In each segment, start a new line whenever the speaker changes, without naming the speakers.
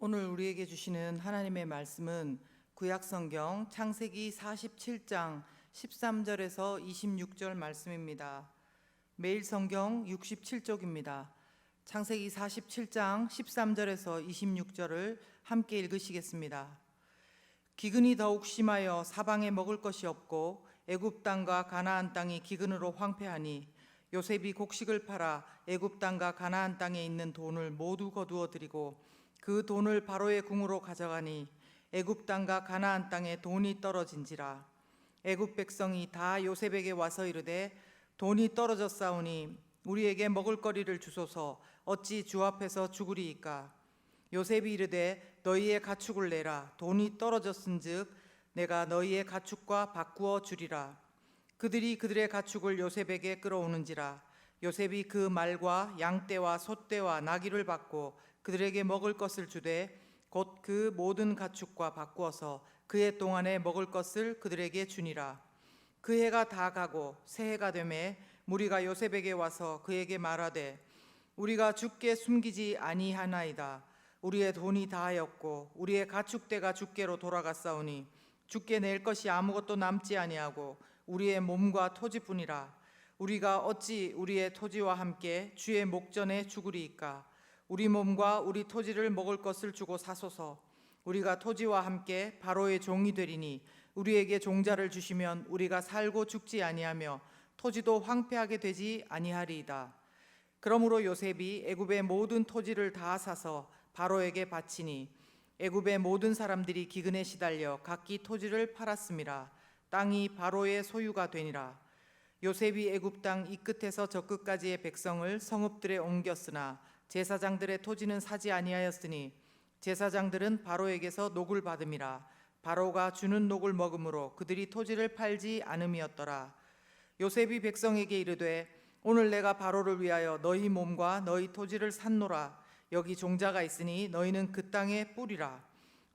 오늘 우리에게 주시는 하나님의 말씀은 구약성경 창세기 47장 13절에서 26절 말씀입니다. 매일 성경 67쪽입니다. 창세기 47장 13절에서 26절을 함께 읽으시겠습니다. 기근이 더욱 심하여 사방에 먹을 것이 없고 애굽 땅과 가나안 땅이 기근으로 황폐하니 요셉이 곡식을 팔아 애굽 땅과 가나안 땅에 있는 돈을 모두 거두어 드리고 그 돈을 바로의 궁으로 가져가니 애굽 땅과 가나안 땅에 돈이 떨어진지라. 애굽 백성이 다 요셉에게 와서 이르되 돈이 떨어졌사오니 우리에게 먹을거리를 주소서. 어찌 주 앞에서 죽으리이까. 요셉이 이르되 너희의 가축을 내라. 돈이 떨어졌은즉 내가 너희의 가축과 바꾸어 주리라. 그들이 그들의 가축을 요셉에게 끌어오는지라. 요셉이 그 말과 양떼와 소떼와 나귀를 받고 그들에게 먹을 것을 주되 곧 그 모든 가축과 바꾸어서 그해 동안에 먹을 것을 그들에게 주니라. 그 해가 다 가고 새 해가 되매 무리가 요셉에게 와서 그에게 말하되 우리가 주께 숨기지 아니하나이다. 우리의 돈이 다하였고 우리의 가축대가 주께로 돌아갔사오니 주께 낼 것이 아무것도 남지 아니하고 우리의 몸과 토지뿐이라. 우리가 어찌 우리의 토지와 함께 주의 목전에 죽으리이까. 우리 몸과 우리 토지를 먹을 것을 주고 사소서. 우리가 토지와 함께 바로의 종이 되리니 우리에게 종자를 주시면 우리가 살고 죽지 아니하며 토지도 황폐하게 되지 아니하리이다. 그러므로 요셉이 애굽의 모든 토지를 다 사서 바로에게 바치니 애굽의 모든 사람들이 기근에 시달려 각기 토지를 팔았음이라. 땅이 바로의 소유가 되니라. 요셉이 애굽 땅 이 끝에서 저 끝까지의 백성을 성읍들에 옮겼으나 제사장들의 토지는 사지 아니하였으니 제사장들은 바로에게서 녹을 받음이라. 바로가 주는 녹을 먹음으로 그들이 토지를 팔지 않음이었더라. 요셉이 백성에게 이르되 오늘 내가 바로를 위하여 너희 몸과 너희 토지를 샀노라. 여기 종자가 있으니 너희는 그 땅에 뿌리라.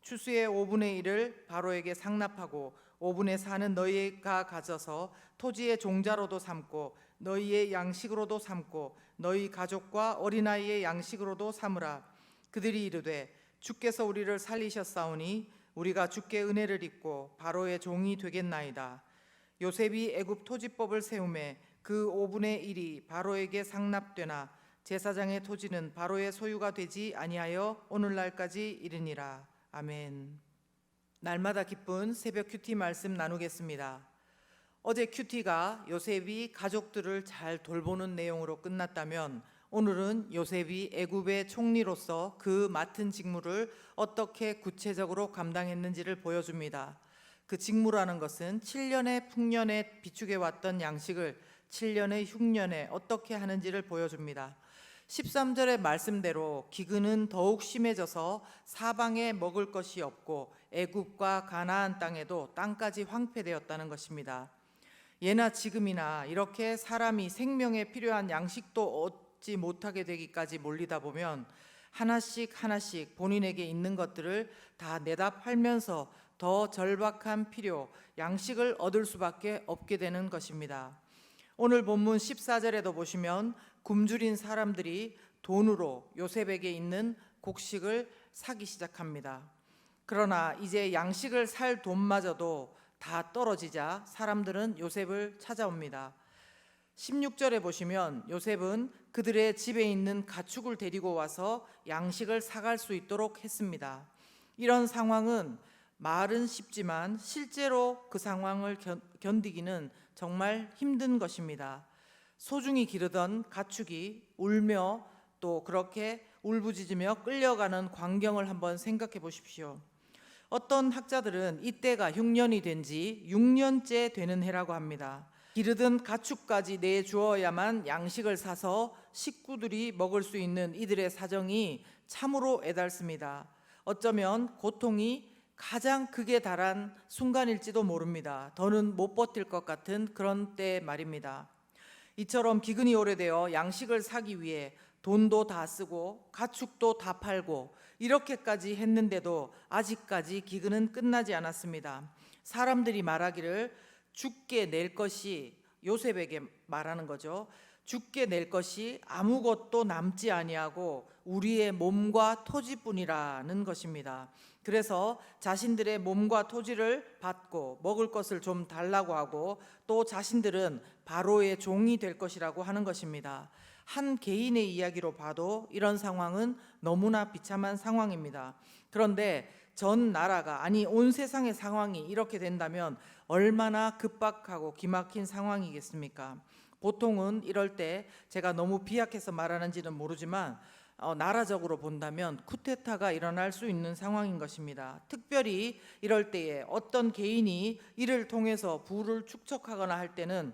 추수의 5분의 1을 바로에게 상납하고 5분의 4는 너희가 가져서 토지의 종자로도 삼고 너희의 양식으로도 삼고 너희 가족과 어린아이의 양식으로도 삼으라. 그들이 이르되 주께서 우리를 살리셨사오니 우리가 주께 은혜를 입고 바로의 종이 되겠나이다. 요셉이 애굽 토지법을 세우매 그 5분의 1이 바로에게 상납되나 제사장의 토지는 바로의 소유가 되지 아니하여 오늘날까지 이르니라. 아멘. 날마다 기쁜 새벽 큐티 말씀 나누겠습니다. 어제 큐티가 요셉이 가족들을 잘 돌보는 내용으로 끝났다면 오늘은 요셉이 애굽의 총리로서 그 맡은 직무를 어떻게 구체적으로 감당했는지를 보여줍니다. 그 직무라는 것은 7년의 풍년에 비축해 왔던 양식을 7년의 흉년에 어떻게 하는지를 보여줍니다. 13절의 말씀대로 기근은 더욱 심해져서 사방에 먹을 것이 없고 애굽과 가나안 땅에도 땅까지 황폐되었다는 것입니다. 예나 지금이나 이렇게 사람이 생명에 필요한 양식도 얻지 못하게 되기까지 몰리다 보면 하나씩 본인에게 있는 것들을 다 내다 팔면서 더 절박한 필요, 양식을 얻을 수밖에 없게 되는 것입니다. 오늘 본문 14절에도 보시면 굶주린 사람들이 돈으로 요셉에게 있는 곡식을 사기 시작합니다. 그러나 이제 양식을 살 돈마저도 다 떨어지자 사람들은 요셉을 찾아옵니다. 16절에 보시면 요셉은 그들의 집에 있는 가축을 데리고 와서 양식을 사갈 수 있도록 했습니다. 이런 상황은 말은 쉽지만 실제로 그 상황을 견디기는 정말 힘든 것입니다. 소중히 기르던 가축이 울며 또 그렇게 울부짖으며 끌려가는 광경을 한번 생각해 보십시오. 어떤 학자들은 이때가 흉년이 된 지 6년째 되는 해라고 합니다. 기르던 가축까지 내주어야만 양식을 사서 식구들이 먹을 수 있는 이들의 사정이 참으로 애달습니다. 어쩌면 고통이 가장 극에 달한 순간일지도 모릅니다. 더는 못 버틸 것 같은 그런 때 말입니다. 이처럼 기근이 오래되어 양식을 사기 위해 돈도 다 쓰고 가축도 다 팔고 이렇게까지 했는데도 아직까지 기근은 끝나지 않았습니다. 사람들이 말하기를 주께 낼 것이 요셉에게 말하는 거죠. 주께 낼 것이 아무것도 남지 아니하고 우리의 몸과 토지뿐이라는 것입니다. 그래서 자신들의 몸과 토지를 받고 먹을 것을 좀 달라고 하고 또 자신들은 바로의 종이 될 것이라고 하는 것입니다. 한 개인의 이야기로 봐도 이런 상황은 너무나 비참한 상황입니다. 그런데 전 나라가, 아니 온 세상의 상황이 이렇게 된다면 얼마나 급박하고 기막힌 상황이겠습니까? 보통은 이럴 때 제가 너무 비약해서 말하는지는 모르지만 나라적으로 본다면 쿠데타가 일어날 수 있는 상황인 것입니다. 특별히 이럴 때에 어떤 개인이 이를 통해서 부를 축적하거나 할 때는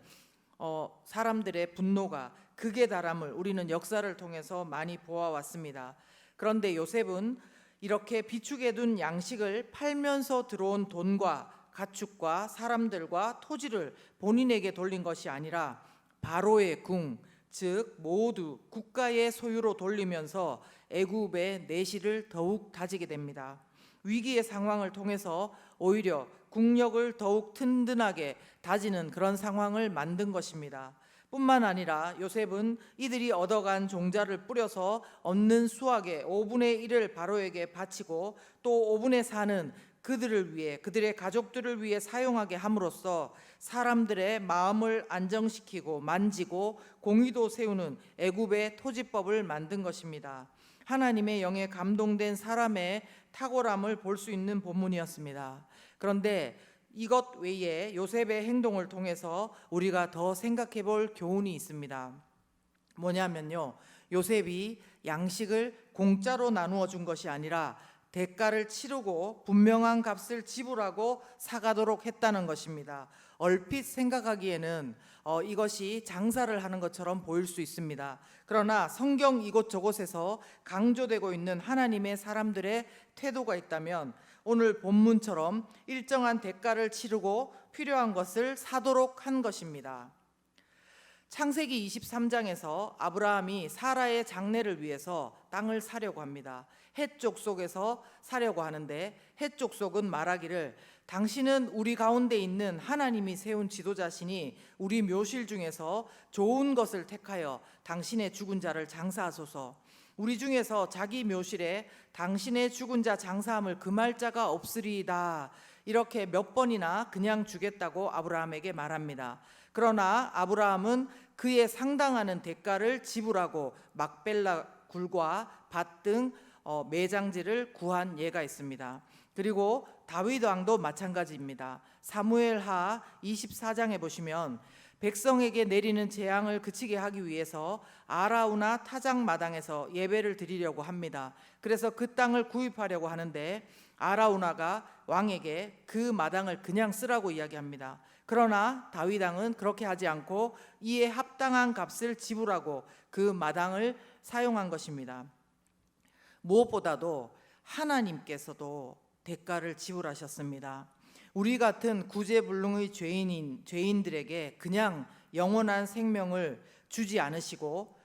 사람들의 분노가 극에 달함을 우리는 역사를 통해서 많이 보아왔습니다. 그런데 요셉은 이렇게 비축해 둔 양식을 팔면서 들어온 돈과 가축과 사람들과 토지를 본인에게 돌린 것이 아니라 바로의 궁, 즉 모두 국가의 소유로 돌리면서 애굽의 내실을 더욱 다지게 됩니다. 위기의 상황을 통해서 오히려 국력을 더욱 튼튼하게 다지는 그런 상황을 만든 것입니다. 뿐만 아니라 요셉은 이들이 얻어간 종자를 뿌려서 얻는 수확의 5분의 1을 바로에게 바치고 또 5분의 4는 그들을 위해, 그들의 가족들을 위해 사용하게 함으로써 사람들의 마음을 안정시키고 만지고 공의도 세우는 애굽의 토지법을 만든 것입니다. 하나님의 영에 감동된 사람의 탁월함을 볼 수 있는 본문이었습니다. 그런데 이것 외에 요셉의 행동을 통해서 우리가 더 생각해 볼 교훈이 있습니다. 뭐냐면요, 요셉이 양식을 공짜로 나누어 준 것이 아니라 대가를 치르고 분명한 값을 지불하고 사가도록 했다는 것입니다. 얼핏 생각하기에는 이것이 장사를 하는 것처럼 보일 수 있습니다. 그러나 성경 이곳저곳에서 강조되고 있는 하나님의 사람들의 태도가 있다면 오늘 본문처럼 일정한 대가를 치르고 필요한 것을 사도록 한 것입니다. 창세기 23장에서 아브라함이 사라의 장례를 위해서 땅을 사려고 합니다. 헷 족속에서 사려고 하는데 헷 족속은 말하기를 당신은 우리 가운데 있는 하나님이 세운 지도자시니 우리 묘실 중에서 좋은 것을 택하여 당신의 죽은 자를 장사하소서. 우리 중에서 자기 묘실에 당신의 죽은 자 장사함을 금할 자가 없으리이다. 이렇게 몇 번이나 그냥 주겠다고 아브라함에게 말합니다. 그러나 아브라함은 그에 상당하는 대가를 지불하고 막벨라 굴과 밭 등 매장지를 구한 예가 있습니다. 그리고 다윗 왕도 마찬가지입니다. 사무엘하 24장에 보시면 백성에게 내리는 재앙을 그치게 하기 위해서 아라우나 타작 마당에서 예배를 드리려고 합니다. 그래서 그 땅을 구입하려고 하는데 아라우나가 왕에게 그 마당을 그냥 쓰라고 이야기합니다. 그러나 다윗 왕은 그렇게 하지 않고 이에 합당한 값을 지불하고 그 마당을 사용한 것입니다. 무엇보다도 하나님께서도 대가를 지불하셨습니다. 우리 같은 구제불능의 죄인들에게 그냥 영원한 생명을 주지 않으시고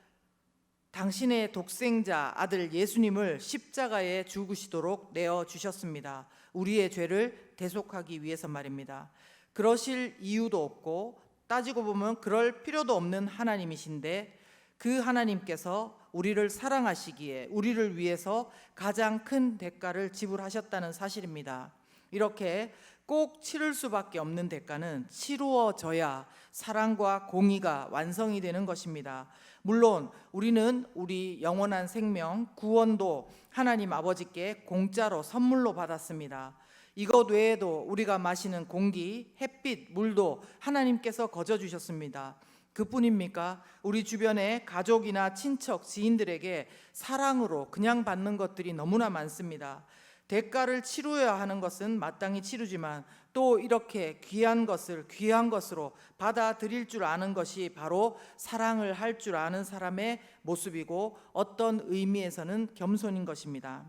당신의 독생자 아들 예수님을 십자가에 죽으시도록 내어주셨습니다. 우리의 죄를 대속하기 위해서 말입니다. 그러실 이유도 없고 따지고 보면 그럴 필요도 없는 하나님이신데 그 하나님께서 우리를 사랑하시기에 우리를 위해서 가장 큰 대가를 지불하셨다는 사실입니다. 이렇게 꼭 치를 수밖에 없는 대가는 치루어져야 사랑과 공의가 완성이 되는 것입니다. 물론 우리는 우리 영원한 생명, 구원도 하나님 아버지께 공짜로 선물로 받았습니다. 이것 외에도 우리가 마시는 공기, 햇빛, 물도 하나님께서 거저 주셨습니다. 그뿐입니까? 우리 주변의 가족이나 친척, 지인들에게 사랑으로 그냥 받는 것들이 너무나 많습니다. 대가를 치루어야 하는 것은 마땅히 치르지만 또 이렇게 귀한 것을 귀한 것으로 받아들일 줄 아는 것이 바로 사랑을 할 줄 아는 사람의 모습이고 어떤 의미에서는 겸손인 것입니다.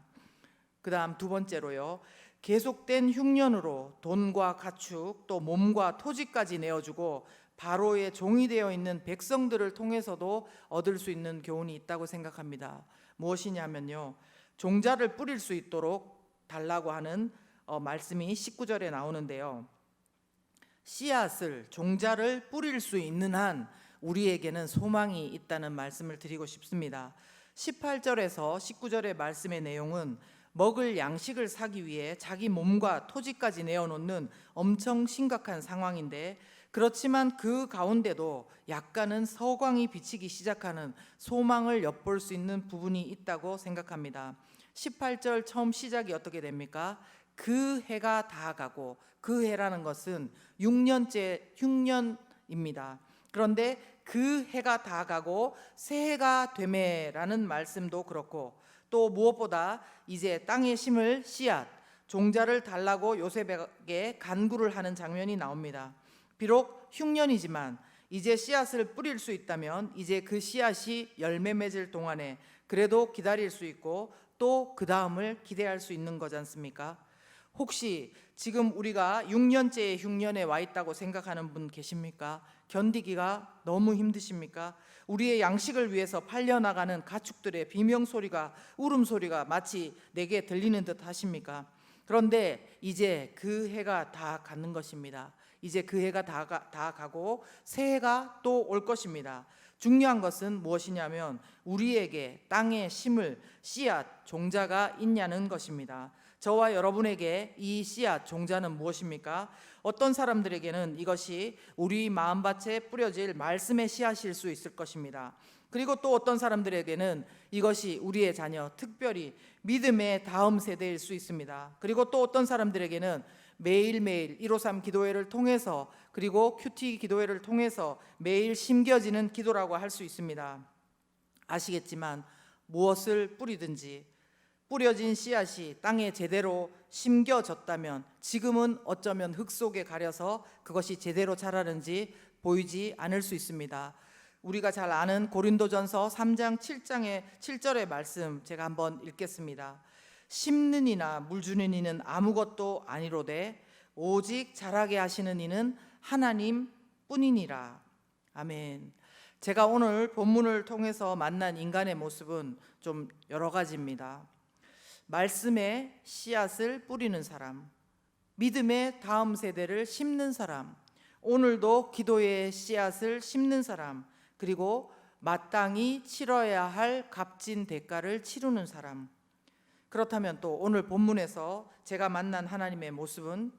그 다음 두 번째로요, 계속된 흉년으로 돈과 가축 또 몸과 토지까지 내어주고 바로의 종이 되어 있는 백성들을 통해서도 얻을 수 있는 교훈이 있다고 생각합니다. 무엇이냐면요, 종자를 뿌릴 수 있도록 달라고 하는 말씀이 19절에 나오는데요, 씨앗을, 종자를 뿌릴 수 있는 한 우리에게는 소망이 있다는 말씀을 드리고 싶습니다. 18절에서 19절의 말씀의 내용은 먹을 양식을 사기 위해 자기 몸과 토지까지 내어놓는 엄청 심각한 상황인데, 그렇지만 그 가운데도 약간은 서광이 비치기 시작하는 소망을 엿볼 수 있는 부분이 있다고 생각합니다. 18절 처음 시작이 어떻게 됩니까? 그 해가 다 가고, 그 해라는 것은 6년째 흉년입니다. 그런데 그 해가 다 가고 새 해가 되매라는 말씀도 그렇고, 또 무엇보다 이제 땅에 심을 씨앗, 종자를 달라고 요셉에게 간구를 하는 장면이 나옵니다. 비록 흉년이지만 이제 씨앗을 뿌릴 수 있다면 이제 그 씨앗이 열매 맺을 동안에 그래도 기다릴 수 있고 또 그 다음을 기대할 수 있는 거지 않습니까? 혹시 지금 우리가 6년째의 흉년에 와 있다고 생각하는 분 계십니까? 견디기가 너무 힘드십니까? 우리의 양식을 위해서 팔려나가는 가축들의 비명소리가, 울음소리가 마치 내게 들리는 듯 하십니까? 그런데 이제 그 해가 다 가는 것입니다. 이제 그 해가 다 가고 새 해가 또 올 것입니다. 중요한 것은 무엇이냐면 우리에게 땅에 심을 씨앗, 종자가 있냐는 것입니다. 저와 여러분에게 이 씨앗, 종자는 무엇입니까? 어떤 사람들에게는 이것이 우리 마음밭에 뿌려질 말씀의 씨앗일 수 있을 것입니다. 그리고 또 어떤 사람들에게는 이것이 우리의 자녀, 특별히 믿음의 다음 세대일 수 있습니다. 그리고 또 어떤 사람들에게는 매일매일 153 기도회를 통해서, 그리고 큐티 기도회를 통해서 매일 심겨지는 기도라고 할 수 있습니다. 아시겠지만 무엇을 뿌리든지 뿌려진 씨앗이 땅에 제대로 심겨졌다면 지금은 어쩌면 흙 속에 가려서 그것이 제대로 자라는지 보이지 않을 수 있습니다. 우리가 잘 아는 고린도전서 3장 7절의 말씀 제가 한번 읽겠습니다. 심는 이나 물 주는 이는 아무것도 아니로되 오직 자라게 하시는 이는 하나님 뿐이니라. 아멘. 제가 오늘 본문을 통해서 만난 인간의 모습은 좀 여러 가지입니다. 말씀의 씨앗을 뿌리는 사람, 믿음의 다음 세대를 심는 사람, 오늘도 기도의 씨앗을 심는 사람, 그리고 마땅히 치러야 할 값진 대가를 치르는 사람. 그렇다면 또 오늘 본문에서 제가 만난 하나님의 모습은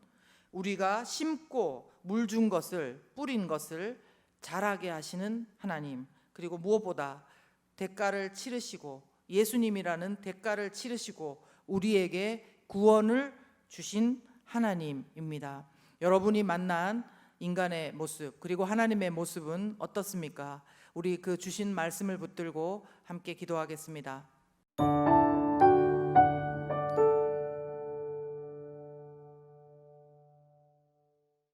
우리가 심고 물 준 것을, 뿌린 것을 자라게 하시는 하나님, 그리고 무엇보다 대가를 치르시고 예수님이라는 대가를 치르시고 우리에게 구원을 주신 하나님입니다. 여러분이 만난 인간의 모습, 그리고 하나님의 모습은 어떻습니까? 우리 그 주신 말씀을 붙들고 함께 기도하겠습니다.